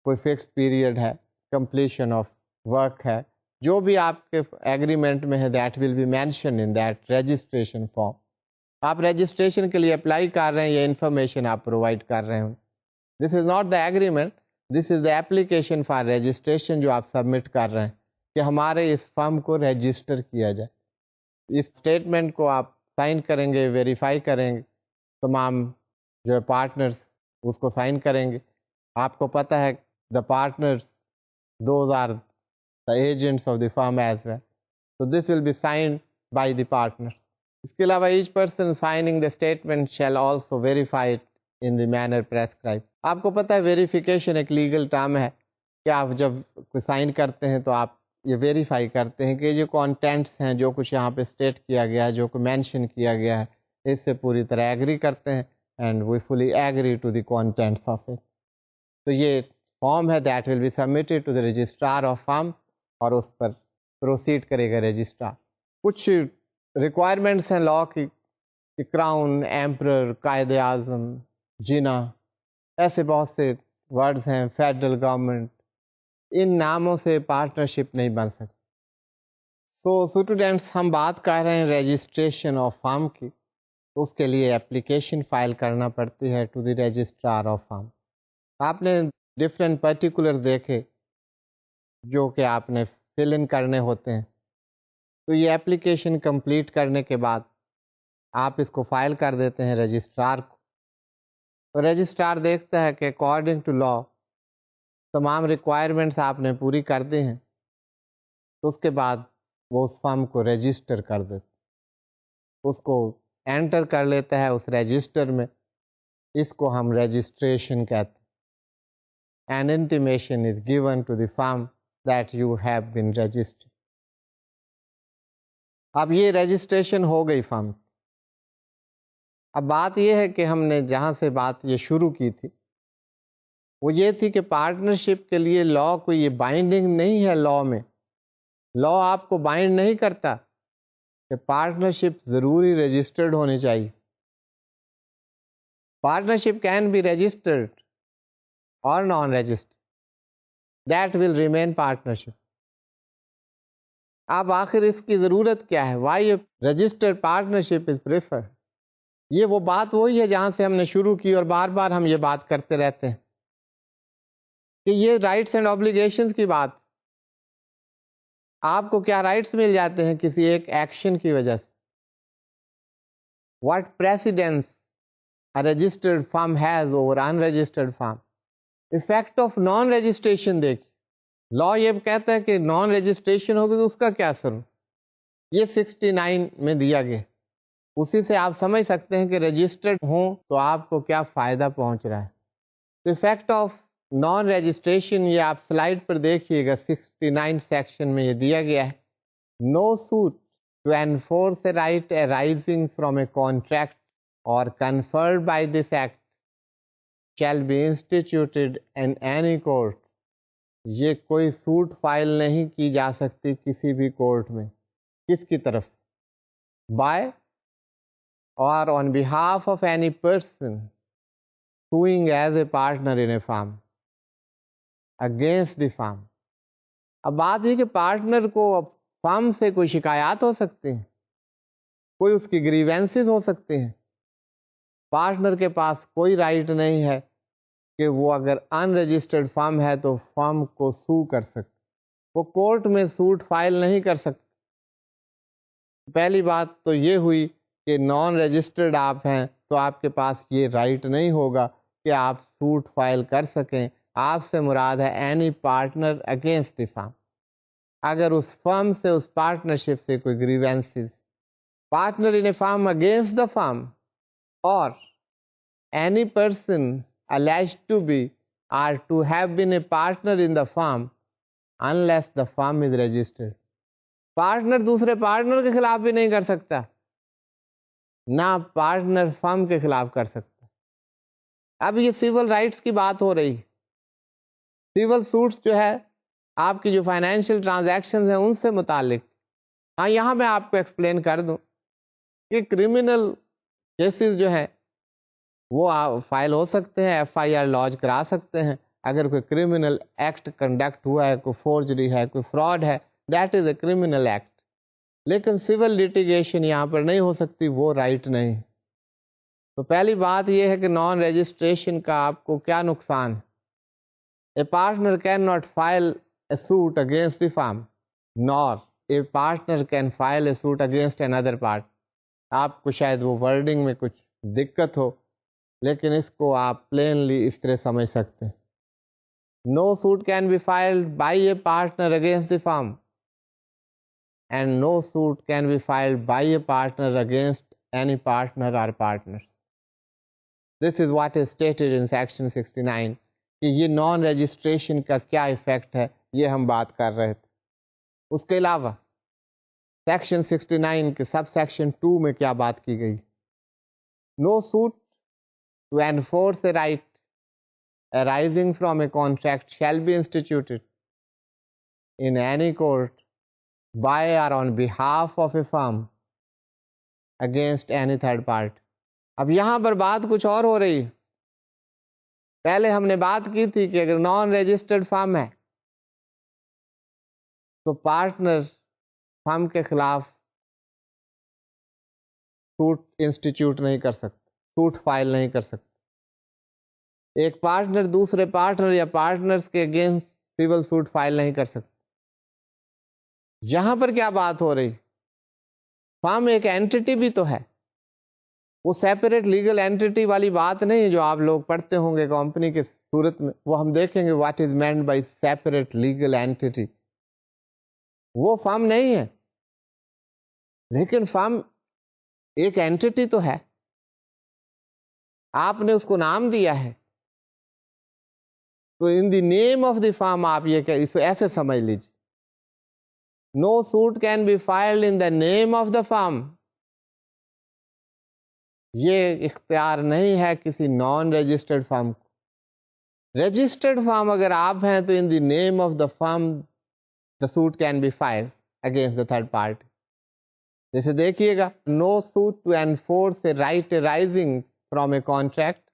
کوئی فکس پیریڈ ہے، کمپلیشن آف ورک ہے، جو بھی آپ کے ایگریمنٹ میں ہے that will be mention in that registration form. آپ رجسٹریشن کے لیے اپلائی کر رہے ہیں، یہ انفارمیشن آپ پرووائڈ کر رہے ہیں۔ This is not the agreement, this is the application for registration جو آپ سبمٹ کر رہے ہیں کہ ہمارے اس فرم کو رجسٹر کیا جائے۔ اس اسٹیٹمنٹ کو آپ سائن کریں گے، ویریفائی کریں گے، تمام جو پارٹنرز اس کو سائن کریں گے۔ آپ کو پتہ ہے the partners those are the agents of the firm as well, so this will be signed by the partner۔ اس کے علاوہ each person signing the statement shall also verify it in the manner prescribed۔ آپ کو پتہ ہے verification ایک legal term ہے کہ آپ جب کوئی سائن کرتے ہیں تو آپ یہ ویریفائی کرتے ہیں کہ جو کانٹینٹس ہیں، جو کچھ یہاں پہ اسٹیٹ کیا گیا ہے، جو کچھ مینشن کیا گیا ہے، اس سے پوری طرح ایگری کرتے ہیں، and we fully agree to the contents of it. تو یہ فارم ہے that will be submitted to the registrar of firm, اور اس پر پروسیڈ کرے گا رجسٹرار۔ کچھ ریکوائرمنٹس ہیں لا کی کہ کراؤن، ایمپرر، قائد اعظم، جنا، ایسے بہت سے ورڈز ہیں، فیڈرل گورنمنٹ، ان ناموں سے پارٹنرشپ نہیں بن سکتی۔ سو اسٹوڈینٹس، ہم بات کر رہے ہیں رجسٹریشن آف فرم کی، تو اس کے لیے اپلیکیشن فائل کرنا پڑتی ہے ٹو دی رجسٹرار آف فرم۔ آپ نے ڈفرینٹ پرٹیکولر دیکھے جو کہ آپ نے فل ان کرنے ہوتے ہیں، تو یہ اپلیکیشن کمپلیٹ کرنے کے بعد آپ اس کو فائل کر دیتے ہیں رجسٹرار کو، تو رجسٹرار دیکھتا ہے کہ اکارڈنگ ٹو لا تمام ریکوائرمنٹس آپ نے پوری کر دی ہیں، تو اس کے بعد وہ اس فرم کو رجسٹر کر دیتا، اس کو انٹر کر لیتا ہے اس رجسٹر میں، اس کو ہم رجسٹریشن کہتے ہیں۔ An intimation is given to the firm that you have been registered۔ اب یہ رجسٹریشن ہو گئی فرم۔ اب بات یہ ہے کہ ہم نے جہاں سے بات یہ شروع کی تھی وہ یہ تھی کہ پارٹنرشپ کے لیے لا کوئی یہ بائنڈنگ نہیں ہے. لا میں لا آپ کو بائنڈ نہیں کرتا کہ پارٹنرشپ ضروری رجسٹرڈ ہونی چاہیے. پارٹنرشپ کین بی رجسٹرڈ اور non registered, that will remain partnership. اب آخر اس کی ضرورت کیا ہے؟ وائی رجسٹرڈ پارٹنرشپ از پریفر. یہ وہ بات وہی ہے جہاں سے ہم نے شروع کی اور بار بار ہم یہ بات کرتے رہتے ہیں کہ یہ رائٹس اینڈ آبلیگیشنز کی بات. آپ کو کیا رائٹس مل جاتے ہیں کسی ایک ایکشن کی وجہ سے؟ What precedence a registered firm has over unregistered firm. Effect of non-registration دیکھ. لا یہ کہتا ہے کہ نان رجسٹریشن ہوگی تو اس کا کیا اثر ہو. یہ 69 میں دیا گیا. اسی سے آپ سمجھ سکتے ہیں کہ رجسٹرڈ ہوں تو آپ کو کیا فائدہ پہنچ رہا ہے. تو افیکٹ آف نان رجسٹریشن یہ آپ سلائڈ پر دیکھیے گا 69 سیکشن میں یہ دیا گیا ہے. No suit to enforce a right arising from a contract or conferred by this act shall be instituted in any court. یہ کوئی سوٹ فائل نہیں کی جا سکتی کسی بھی کورٹ میں. کس کی طرف؟ by or on behalf of any person suing as a partner in a firm against the firm. اب بات یہ کہ پارٹنر کو فرم سے کوئی شکایات ہو سکتے ہیں, کوئی اس کی گریوینسز ہو سکتے ہیں. پارٹنر کے پاس کوئی رائٹ نہیں ہے کہ وہ اگر ان رجسٹرڈ فرم ہے تو فرم کو سو کر سکتے. وہ کورٹ میں سوٹ فائل نہیں کر سکتے. پہلی بات تو یہ ہوئی کہ نان رجسٹرڈ آپ ہیں تو آپ کے پاس یہ رائٹ نہیں ہوگا کہ آپ سوٹ فائل کر سکیں. آپ سے مراد ہے اینی پارٹنر اگینسٹ دی فرم. اگر اس فرم سے اس پارٹنرشپ سے کوئی grievances, partner in a firm against the firm or any person alleged to be or to have been a partner in the firm unless the firm is registered. Partner دوسرے partner کے خلاف بھی نہیں کر سکتا, نہ پارٹنر فرم کے خلاف کر سکتا. اب یہ سول رائٹس کی بات ہو رہی. سول سوٹس جو ہے آپ کی جو فائنینشیل ٹرانزیکشنز ہیں ان سے متعلق. ہاں یہاں میں آپ کو ایکسپلین کر دوں کہ کرمنل کیسز جو ہیں وہ فائل ہو سکتے ہیں, ایف آئی آر لانچ کرا سکتے ہیں اگر کوئی کرمنل ایکٹ کنڈکٹ ہوا ہے, کوئی فورجری ہے, کوئی فراڈ ہے, that is a criminal act. لیکن سول لٹیگیشن یہاں پر نہیں ہو سکتی, وہ رائٹ نہیں. تو پہلی بات یہ ہے کہ نان رجسٹریشن کا آپ کو کیا نقصان ہے. A partner can not file a suit against the firm nor a partner can file a suit against another part. آپ کو شاید وہ ورڈنگ میں کچھ دقت ہو لیکن اس کو آپ پلینلی اس طرح سمجھ سکتے ہیں. No suit can be filed by a partner against the firm and no suit can be filed by a partner against any partner or partner. This is what is stated in section 69 کہ یہ naan registration کا کیا effect ہے, یہ ہم بات کر رہے تھے. اس کے علاوہ سیکشن 69 کے سب سیکشن 2 میں کیا بات کی گئی؟ No suit to enforce a right arising from a contract shall be instituted in any court by or on behalf of a firm against any third party. اب یہاں پر بات کچھ اور ہو رہی. پہلے ہم نے بات کی تھی کہ اگر نان رجسٹرڈ فرم ہے تو پارٹنر فرم کے خلاف سوٹ انسٹیٹیوٹ نہیں کر سکتے, سوٹ فائل نہیں کر سکتے. ایک پارٹنر دوسرے پارٹنر یا پارٹنرز کے اگینسٹ سول سوٹ فائل نہیں کر سکتے. یہاں پر کیا بات ہو رہی؟ فرم ایک اینٹی بھی تو ہے, وہ سیپریٹ لیگل اینٹی والی بات نہیں ہے جو آپ لوگ پڑھتے ہوں گے کمپنی کے صورت میں. وہ ہم دیکھیں گے what is meant by separate legal entity. وہ فرم نہیں ہے لیکن فرم ایک اینٹی تو ہے, آپ نے اس کو نام دیا ہے. تو in the name of the firm آپ یہ کہ اس کو ایسے سمجھ لیجیے, no suit can be filed in the name of the firm. یہ اختیار نہیں ہے کسی نان رجسٹرڈ فرم کو. رجسٹرڈ فارم اگر آپ ہیں تو in the name of the firm the suit can be file against the third party. جیسے دیکھیے گا, no suit to enforce a right arising from a contract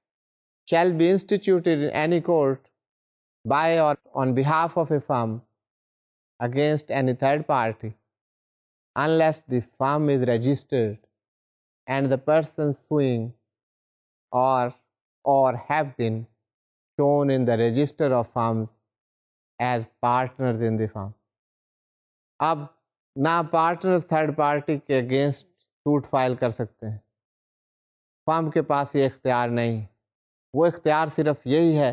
shall be instituted in any court by or on behalf of a firm against any third party unless the firm is registered and the person suing or have been shown in the register of firms as partners in the firm. اب نہ partner third party کے against suit file کر سکتے ہیں, فرم کے پاس یہ اختیار نہیں. وہ اختیار صرف یہی ہے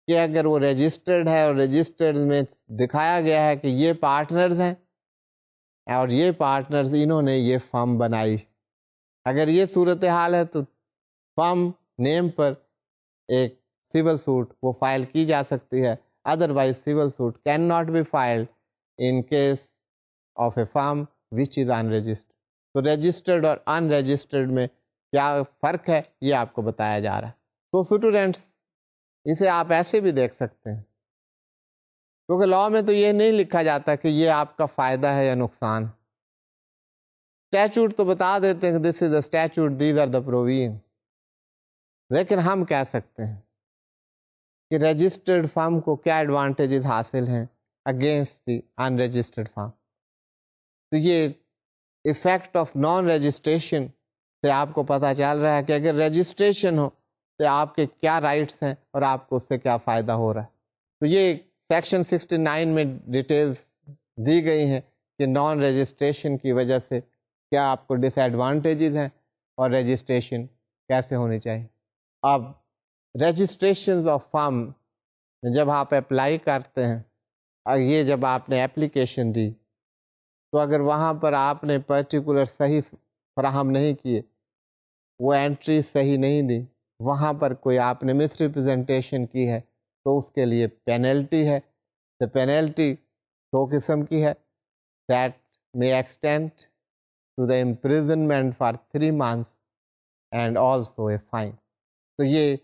کہ اگر وہ رجسٹرڈ ہے اور رجسٹرڈ میں دکھایا گیا ہے کہ یہ پارٹنرز ہیں اور یہ پارٹنرز انہوں نے یہ فرم بنائی, اگر یہ صورتحال ہے تو فرم نیم پر ایک سول سوٹ وہ فائل کی جا سکتی ہے. Otherwise civil suit can not be filed in case of a firm which is unregistered. تو رجسٹرڈ اور ان رجسٹرڈ میں کیا فرق ہے یہ آپ کو بتایا جا رہا ہے. تو اسٹوڈینٹس اسے آپ ایسے بھی دیکھ سکتے ہیں, کیونکہ لاء میں تو یہ نہیں لکھا جاتا کہ یہ آپ کا فائدہ ہے یا نقصان. اسٹیچوٹ تو بتا دیتے ہیں کہ this is a statute, these are the provision. لیکن ہم کہہ سکتے ہیں کہ رجسٹرڈ فرم کو کیا ایڈوانٹیجز حاصل ہیں اگینسٹ دی ان رجسٹرڈ فرم. تو یہ ایفیکٹ آف نان رجسٹریشن سے آپ کو پتہ چل رہا ہے کہ اگر رجسٹریشن ہو تو آپ کے کیا رائٹس ہیں اور آپ کو اس سے کیا فائدہ ہو رہا ہے. تو یہ سیکشن 69 میں ڈیٹیلز دی گئی ہیں کہ نان رجسٹریشن کی وجہ سے کیا آپ کو ڈس ایڈوانٹیجز ہیں اور رجسٹریشن کیسے ہونی چاہیے. اب رجسٹریشنز آف فرم جب آپ اپلائی کرتے ہیں, اور یہ جب آپ نے اپلیکیشن دی تو اگر وہاں پر آپ نے پرٹیکولر صحیح فراہم نہیں کیے, وہ انٹری صحیح نہیں دی, وہاں پر کوئی آپ نے مس ریپرزینٹیشن کی ہے تو اس کے لیے پینلٹی ہے. تو پینلٹی دو قسم کی ہے, that may extend to the imprisonment for 3 months and also a fine. تو یہ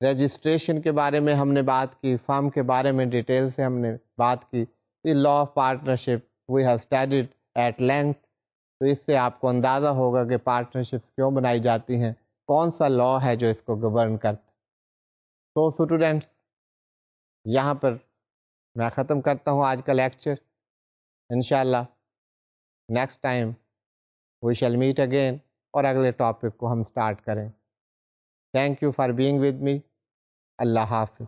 رجسٹریشن کے بارے میں ہم نے بات کی, فرم کے بارے میں ڈیٹیل سے ہم نے بات کی. یہ law of partnership we have studied at length. تو اس سے آپ کو اندازہ ہوگا کہ پارٹنرشپس کیوں بنائی جاتی ہیں, کون سا لا ہے جو اس کو گورن کرتا. تو اسٹوڈینٹس یہاں پر میں ختم کرتا ہوں آج کا لیکچر. انشاءاللہ next time we shall meet again, اور اگلے ٹاپک کو ہم سٹارٹ کریں. Thank you for being with me. اللہ حافظ.